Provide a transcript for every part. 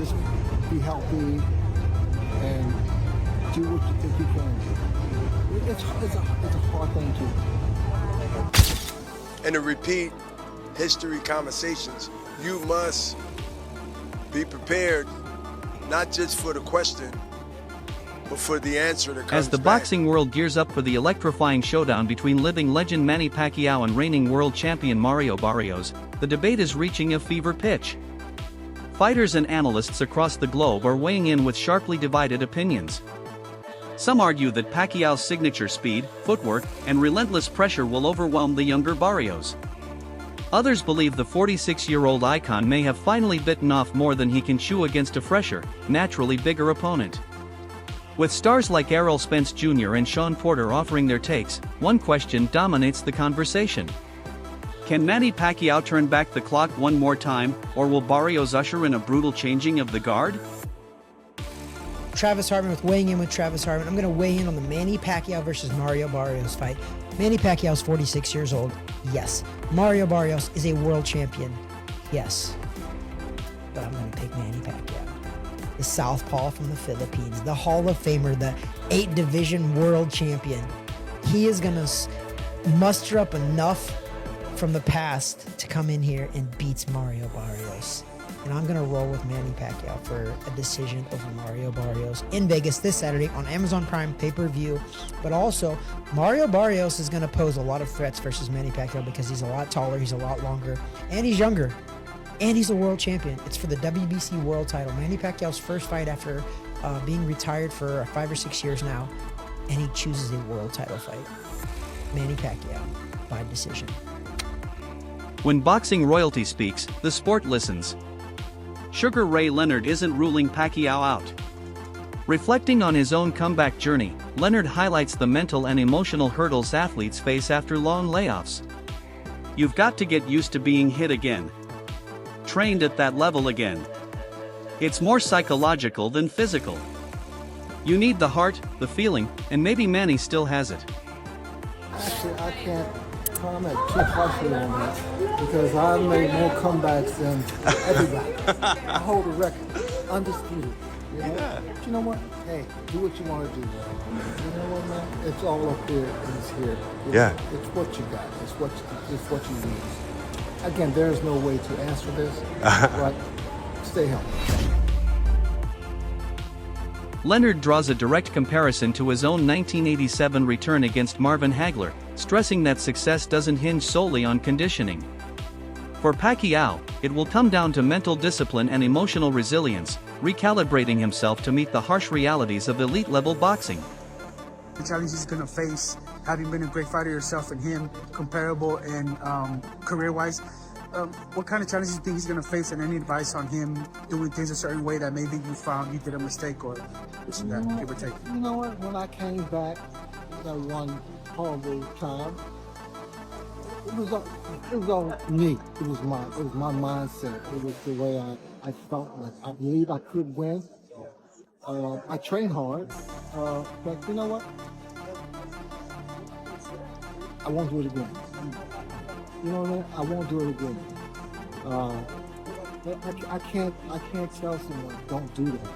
just be healthy and do what you think you can do. It's a hard thing to do. And to repeat history conversations, you must be prepared not just for the question, but for the answer that comes As the back. boxing world gears up for the electrifying showdown between living legend Manny Pacquiao and reigning world champion Mario Barrios, the debate is reaching a fever pitch. Fighters and analysts across the globe are weighing in with sharply divided opinions. Some argue that Pacquiao's signature speed, footwork, and relentless pressure will overwhelm the younger Barrios. Others believe the 46-year-old icon may have finally bitten off more than he can chew against a fresher, naturally bigger opponent. With stars like Errol Spence Jr. and Shawn Porter offering their takes, one question dominates the conversation. Can Manny Pacquiao turn back the clock one more time, or will Barrios usher in a brutal changing of the guard? Travis Hartman weighing in with Travis Hartman. I'm going to weigh in on the Manny Pacquiao versus Mario Barrios fight. Manny Pacquiao is 46 years old. Yes. Mario Barrios is a world champion. Yes. But I'm going to pick Manny Pacquiao. The southpaw from the Philippines, the Hall of Famer, the 8-division world champion. He is going to muster up enough from the past to come in here and beats Mario Barrios. And I'm going to roll with Manny Pacquiao for a decision over Mario Barrios in Vegas this Saturday on Amazon Prime pay-per-view. But also, Mario Barrios is going to pose a lot of threats versus Manny Pacquiao because he's a lot taller, he's a lot longer, and he's younger. And he's a world champion. It's for the WBC world title. Manny Pacquiao's first fight after being retired for 5 or 6 years now. And he chooses a world title fight. Manny Pacquiao by decision. When boxing royalty speaks, the sport listens. Sugar Ray Leonard isn't ruling Pacquiao out. Reflecting on his own comeback journey, Leonard highlights the mental and emotional hurdles athletes face after long layoffs. You've got to get used to being hit again. Trained at that level again. It's more psychological than physical. You need the heart, the feeling, and maybe Manny still has it. Actually, I can't comment too harshly on that because I've made more comebacks than everybody. I hold a record, undisputed. You know? Yeah. But you know what? Hey, do what you want to do. You know what, man? It's all up there and it's here. It's what you got. It's what you use. Again, there is no way to answer this, but stay healthy. Leonard draws a direct comparison to his own 1987 return against Marvin Hagler, stressing that success doesn't hinge solely on conditioning. For Pacquiao, it will come down to mental discipline and emotional resilience, recalibrating himself to meet the harsh realities of elite-level boxing. The challenge he's going to face, having been a great fighter yourself and him, comparable and career-wise, what kind of challenges do you think he's going to face, and any advice on him doing things a certain way that maybe you found you did a mistake or this and that, give or take? You know what? When I came back that one horrible time, it was all me. It was my mindset. It was the way I felt like I believe I could win. I trained hard, but you know what? I won't do it again. You know what I mean? I won't do it again. I can't tell someone don't do that.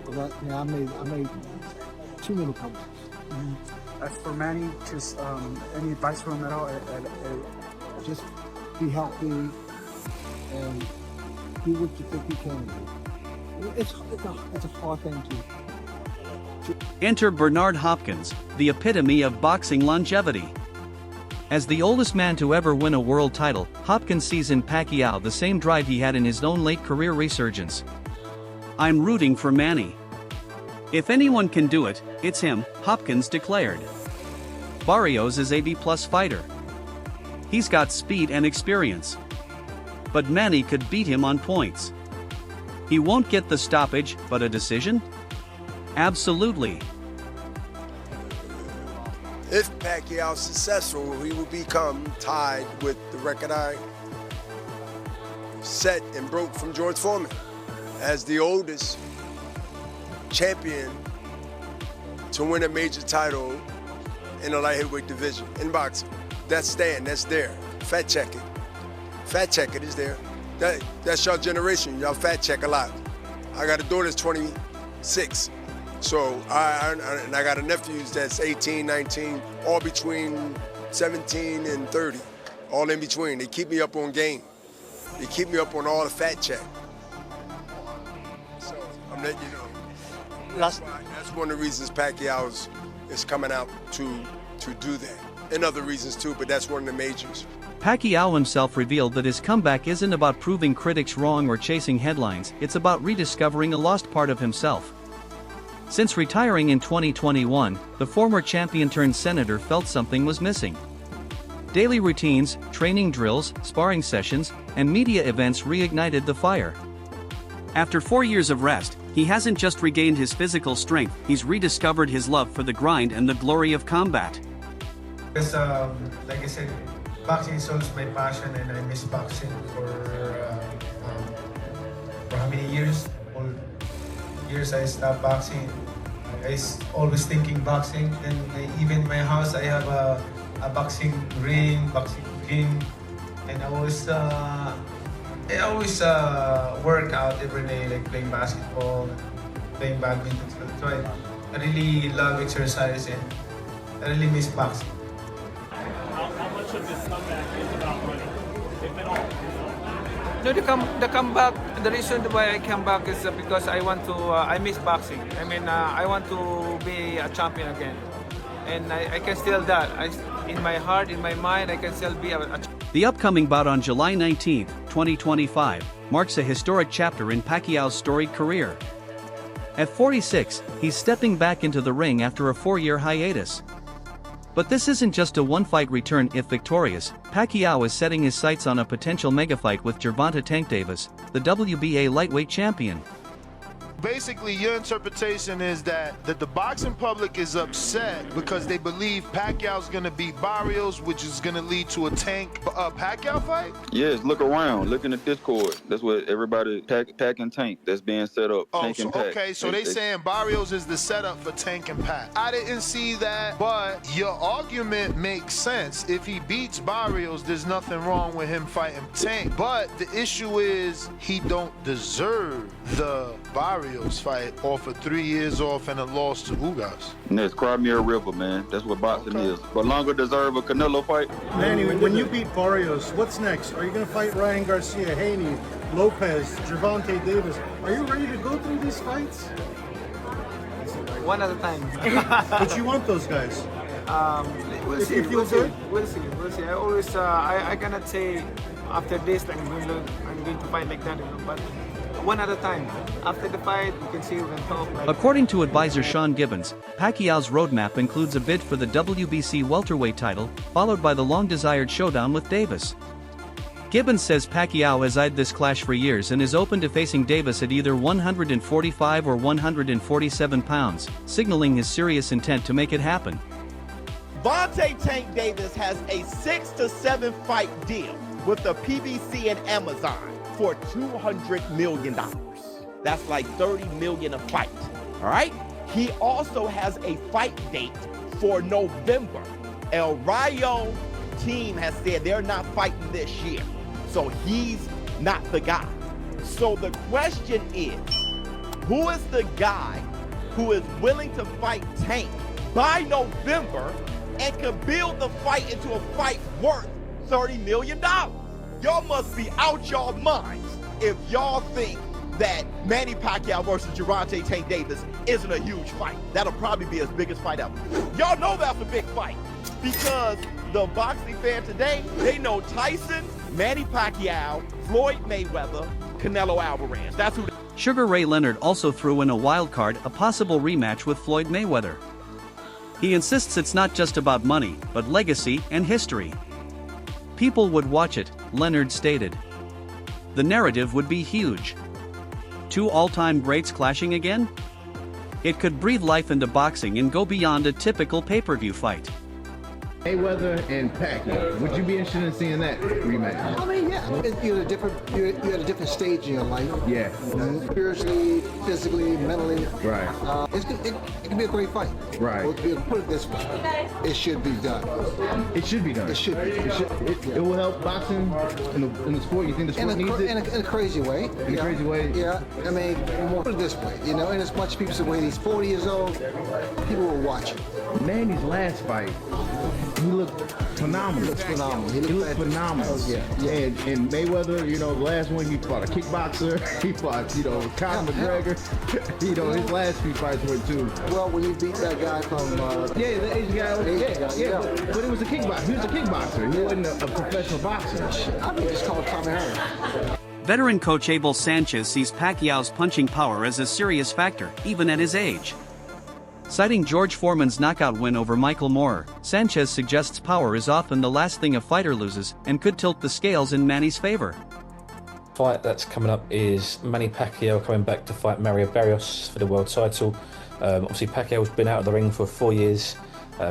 But I made too many comebacks. As for Manny, just any advice for him at all? Just be healthy and do what you think you can do. It's a hard thing to. Enter Bernard Hopkins, the epitome of boxing longevity. As the oldest man to ever win a world title, Hopkins sees in Pacquiao the same drive he had in his own late career resurgence. I'm rooting for Manny. If anyone can do it, it's him, Hopkins declared. Barrios is a B-plus fighter. He's got speed and experience. But Manny could beat him on points. He won't get the stoppage, but a decision? Absolutely. If Pacquiao is successful, he will become tied with the record I set and broke from George Foreman as the oldest champion to win a major title in the light heavyweight division in boxing. That's there. Fact check it. Fact check it is there. That's your generation. Y'all fact check a lot. I got a daughter that's 26. So and I got a nephews that's 18, 19, all between 17 and 30, all in between. They keep me up on game. They keep me up on all the fat check. So I'm letting you know. That's one of the reasons Pacquiao is coming out to do that. And other reasons too, but that's one of the majors. Pacquiao himself revealed that his comeback isn't about proving critics wrong or chasing headlines, it's about rediscovering a lost part of himself. Since retiring in 2021, the former champion-turned-senator felt something was missing. Daily routines, training drills, sparring sessions, and media events reignited the fire. After 4 years of rest, he hasn't just regained his physical strength, he's rediscovered his love for the grind and the glory of combat. Because, like I said, boxing is always my passion, and I miss boxing for how many years? All years I stopped boxing. I always thinking boxing, and even in my house I have a boxing ring, boxing gym, and I always work out every day, like playing basketball, playing badminton. So I really love exercise, and I really miss boxing. How much of this comeback is about money, if at all? No, the comeback. The reason why I come back is because I want to. I miss boxing. I mean, I want to be a champion again, and I can still that. In my heart, in my mind, I can still be a champion. The upcoming bout on July 19, 2025, marks a historic chapter in Pacquiao's storied career. At 46, he's stepping back into the ring after a 4-year hiatus. But this isn't just a one-fight return. If victorious, Pacquiao is setting his sights on a potential megafight with Gervonta Tank Davis, the WBA lightweight champion. Basically, your interpretation is that the boxing public is upset because they believe Pacquiao's going to beat Barrios, which is going to lead to a Pacquiao fight? Yes, look around. Look in the Discord. That's what everybody, Pac and Tank, that's being set up. Oh, Tank so, and Pac. okay, so they saying Barrios is the setup for Tank and Pac. I didn't see that, but your argument makes sense. If he beats Barrios, there's nothing wrong with him fighting Tank. But the issue is he don't deserve the Barrios fight off of 3 years off and a loss to Ugas. And that's Crimea River, man. That's what boxing is. But longer deserve a Canelo fight. Manny, when you beat Barrios, what's next? Are you going to fight Ryan Garcia, Haney, Lopez, Gervonta Davis? Are you ready to go through these fights? One at a time. But you want those guys. We'll see. We'll see. I always, I cannot say after this like I'm going to fight like that, but one at a time. After the fight, we can see we can talk. According to advisor Sean Gibbons, Pacquiao's roadmap includes a bid for the WBC welterweight title, followed by the long-desired showdown with Davis. Gibbons says Pacquiao has eyed this clash for years and is open to facing Davis at either 145 or 147 pounds, signaling his serious intent to make it happen. Gervonta Tank Davis has a 6 to 7 fight deal with the PBC and Amazon for $200 million. That's like $30 million a fight, all right? He also has a fight date for November. El Rayo team has said they're not fighting this year, so he's not the guy. So the question is, who is the guy who is willing to fight Tank by November and can build the fight into a fight worth $30 million? Y'all must be out y'all minds if y'all think that Manny Pacquiao versus Gervonta Tank Davis isn't a huge fight. That'll probably be his biggest fight ever. Y'all know that's a big fight because the boxing fan today, they know Tyson, Manny Pacquiao, Floyd Mayweather, Canelo Alvarez. That's who. Sugar Ray Leonard also threw in a wild card, a possible rematch with Floyd Mayweather. He insists it's not just about money, but legacy and history. People would watch it, Leonard stated. The narrative would be huge. Two all-time greats clashing again? It could breathe life into boxing and go beyond a typical pay-per-view fight. Mayweather and Pacquiao, would you be interested in seeing that rematch? I mean, yeah, You're at a different stage in your life. Yeah. Spiritually, physically, mentally. Right. It can be a great fight. Right. Put it this way, it should be done. It should be done. It should be. It will help boxing in the sport. You think the sport needs it? In a crazy way. In a crazy way? Yeah. I mean, put it this way, and as much people say when he's 40 years old, people will watch him. Manny's last fight, he looked phenomenal. He looks phenomenal. He looked phenomenal. Yeah. And Mayweather, the last one he fought a kickboxer. He fought, Conor McGregor. His last few fights were too. Well, when you beat that guy from the Asian guy. But it was a kickboxer. He was a kickboxer. He wasn't a professional boxer. I mean, just call it Tommy Harris. Veteran coach Abel Sanchez sees Pacquiao's punching power as a serious factor, even at his age. Citing George Foreman's knockout win over Michael Moorer, Sanchez suggests power is often the last thing a fighter loses and could tilt the scales in Manny's favor. Fight that's coming up is Manny Pacquiao coming back to fight Mario Barrios for the world title. Obviously Pacquiao's been out of the ring for 4 years.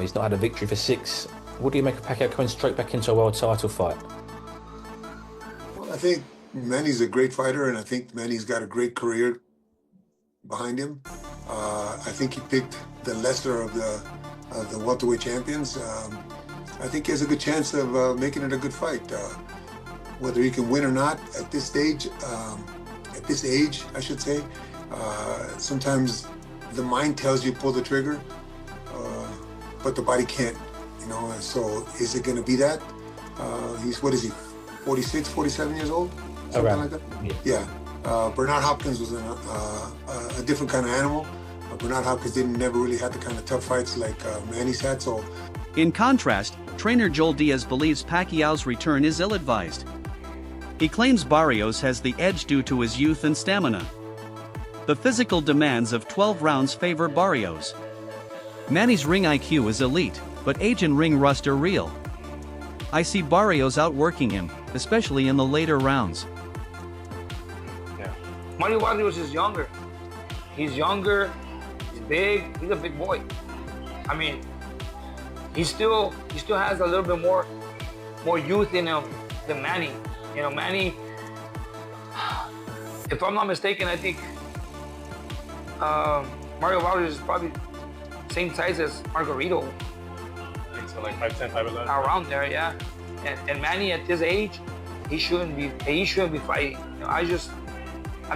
He's not had a victory for 6. What do you make of Pacquiao coming straight back into a world title fight? Well, I think Manny's a great fighter, and I think Manny's got a great career behind him. I think he picked the lesser of the welterweight champions. I think he has a good chance of making it a good fight. Whether he can win or not at this stage, at this age, I should say, sometimes the mind tells you pull the trigger, but the body can't. So is it going to be that? What is he? 46, 47 years old? Something like that? Yeah. Bernard Hopkins was a different kind of animal. Bernard Hopkins never really had the kind of tough fights like Manny's had. So, in contrast, trainer Joel Diaz believes Pacquiao's return is ill-advised. He claims Barrios has the edge due to his youth and stamina. The physical demands of 12 rounds favor Barrios. Manny's ring IQ is elite, but age and ring rust are real. I see Barrios outworking him, especially in the later rounds. Manny Barrios is younger. He's younger, he's big, he's a big boy. I mean, he still has a little bit more youth in him than Manny. Manny, if I'm not mistaken, I think Mario Barrios is probably the same size as Margarito. So like 5'10", 5'11". Around there, yeah. And Manny at this age, he shouldn't be fighting.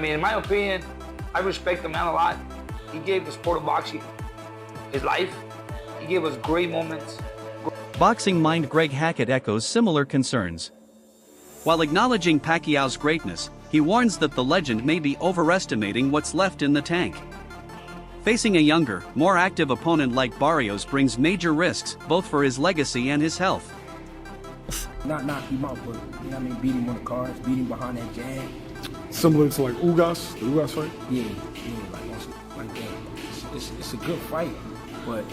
In my opinion, I respect the man a lot. He gave the sport of boxing his life. He gave us great moments. Boxing mind Greg Hackett echoes similar concerns. While acknowledging Pacquiao's greatness, he warns that the legend may be overestimating what's left in the tank. Facing a younger, more active opponent like Barrios brings major risks, both for his legacy and his health. Not knock him out, but beat him on the cards, beat him behind that jab. Similar to like the Ugas fight? Yeah, like that. It's a good fight, but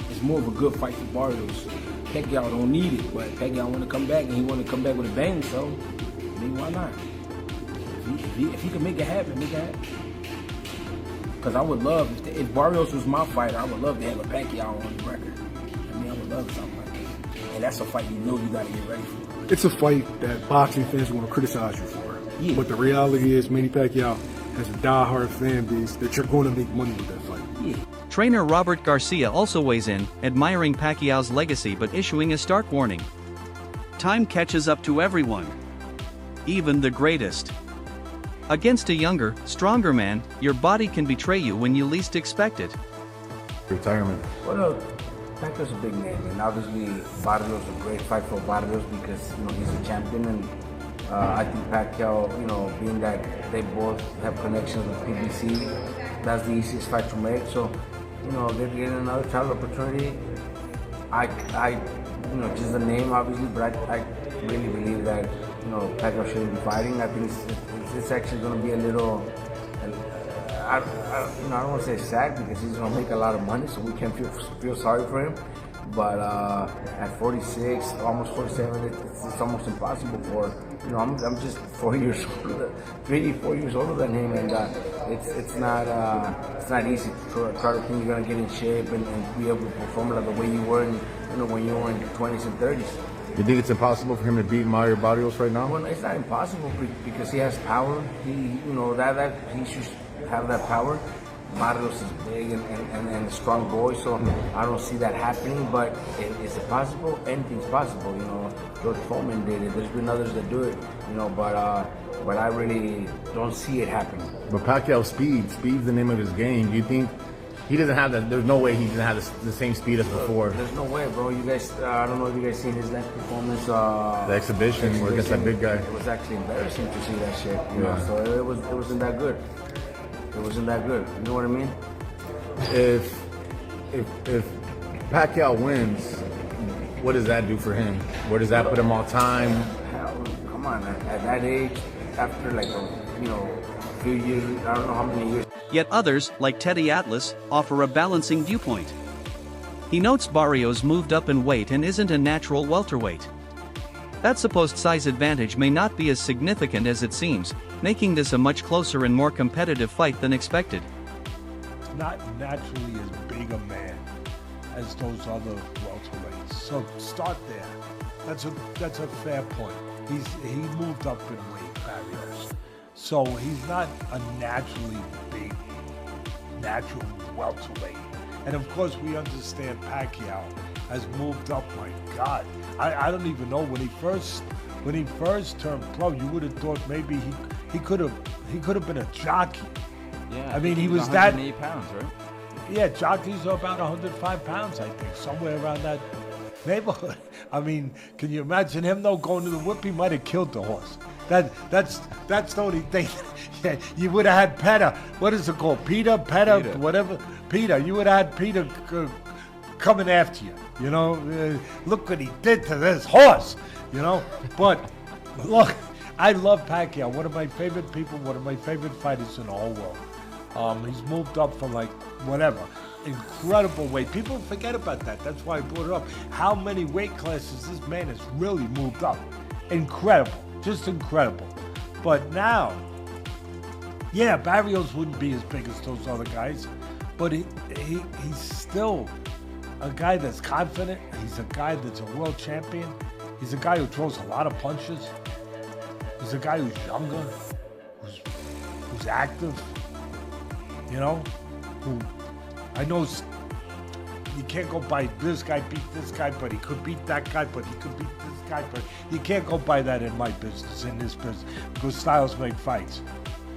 it's more of a good fight for Barrios. Pacquiao don't need it, but Pacquiao want to come back, and he want to come back with a bang, so why not? If he can make it happen, make it happen. Because I would love, if Barrios was my fighter, I would love to have a Pacquiao on the record. I would love something like that. And that's a fight you got to get ready for. It's a fight that boxing fans want to criticize you for. Yeah. But the reality is Manny Pacquiao has a die-hard fan base that you're going to make money with that fight. Yeah. Trainer Robert Garcia also weighs in, admiring Pacquiao's legacy but issuing a stark warning. Time catches up to everyone. Even the greatest. Against a younger, stronger man, your body can betray you when you least expect it. Retirement. Well, Pacquiao's a big name, and obviously Barrios is a great fight for Barrios because he's a champion, and I think Pacquiao, being that they both have connections with PBC, that's the easiest fight to make. So, they're getting another title opportunity. I just the name obviously, but I really believe that Pacquiao shouldn't be fighting. I think it's actually going to be a little. I don't want to say sad because he's going to make a lot of money, so we can feel sorry for him. But at 46, almost 47, it's almost impossible for. I'm just 4 years older, 4 years older than him, and it's not easy to try to think you're going to get in shape and be able to perform like the way you were when you were in your 20s and 30s. You think it's impossible for him to beat Mario Barrios right now? Well, it's not impossible because he has power. That he should have that power. Barrios is big and a strong boy, so I don't see that happening. But is it possible? Anything's possible. George Foreman did it. There's been others that do it. But I really don't see it happening. But Pacquiao's speed's the name of his game. Do you think he doesn't have that? There's no way he doesn't have the same speed as before. There's no way, bro. You guys, I don't know if you guys seen his last performance. The exhibition where against that big guy. It was actually embarrassing to see that shit. Yeah. So it wasn't that good. It wasn't that good. You know what I mean? If Pacquiao wins, what does that do for him? Where does that put him all time? Hell, come on, at that age, after like a few years, I don't know how many years. Yet others, like Teddy Atlas, offer a balancing viewpoint. He notes Barrios moved up in weight and isn't a natural welterweight. That supposed size advantage may not be as significant as it seems, making this a much closer and more competitive fight than expected. Not naturally as big a man as those other welterweights. So start there. That's a fair point. He moved up in weight, Barrios. So he's not a naturally big, natural welterweight. And of course we understand Pacquiao has moved up. My God, I don't even know when he first turned pro. You would have thought maybe he could have been a jockey. Yeah, I mean he was 108 pounds, right? Yeah, jockeys are about 105 pounds, I think, somewhere around that neighborhood. I mean, can you imagine him though going to the whip? He might have killed the horse. That's the only thing. Yeah, you would have had Peter. What is it called? Peter, whatever. Peter. You would have had Peter coming after you. Look what he did to this horse. But look, I love Pacquiao. One of my favorite people. One of my favorite fighters in the whole world. He's moved up from like whatever. Incredible weight. People forget about that. That's why I brought it up. How many weight classes this man has really moved up. Incredible. Just incredible. But now, yeah, Barrios wouldn't be as big as those other guys, but he's still a guy that's confident. He's a guy that's a world champion. He's a guy who throws a lot of punches. He's a guy who's younger, who's active, who I know you can't go by this guy beat this guy, but he could beat that guy, but he could beat this guy, but you can't go by that in my business, in this business, because styles make fights.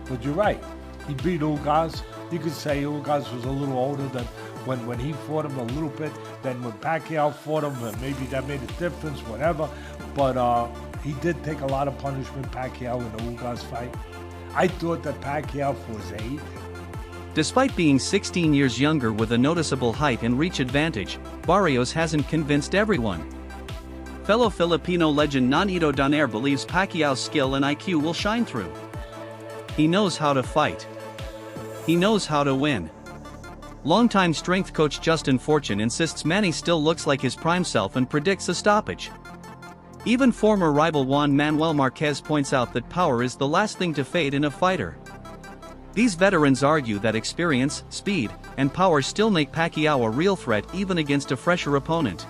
But you're right. He beat Ugas. You could say Ugas was a little older than when he fought him a little bit, than when Pacquiao fought him, and maybe that made a difference, whatever. But he did take a lot of punishment, Pacquiao, in the Ugas fight. I thought that Pacquiao, for his age, despite being 16 years younger with a noticeable height and reach advantage, Barrios hasn't convinced everyone. Fellow Filipino legend Nonito Donaire believes Pacquiao's skill and IQ will shine through. He knows how to fight. He knows how to win. Longtime strength coach Justin Fortune insists Manny still looks like his prime self and predicts a stoppage. Even former rival Juan Manuel Marquez points out that power is the last thing to fade in a fighter. These veterans argue that experience, speed, and power still make Pacquiao a real threat even against a fresher opponent.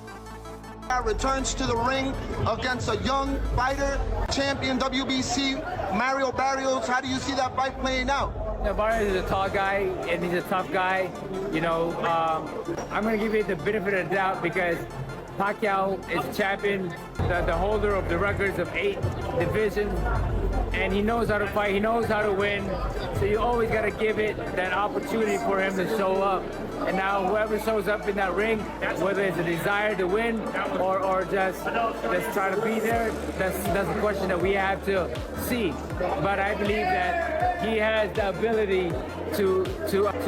Returns to the ring against a young fighter, champion WBC, Mario Barrios. How do you see that fight playing out? Barrios is a tall guy, and he's a tough guy. I'm going to give you the benefit of the doubt because Pacquiao is champion, the holder of the records of 8 divisions, and he knows how to fight, he knows how to win, so you always got to give it that opportunity for him to show up. And now whoever shows up in that ring, whether it's a desire to win or just try to be there, that's a question that we have to see. But I believe that he has the ability to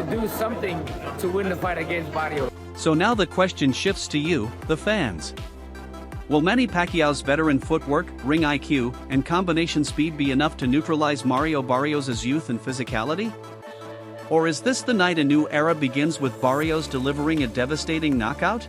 do something to win the fight against Barrios. So now the question shifts to you, the fans. Will Manny Pacquiao's veteran footwork, ring IQ, and combination speed be enough to neutralize Mario Barrios' youth and physicality? Or is this the night a new era begins with Barrios delivering a devastating knockout?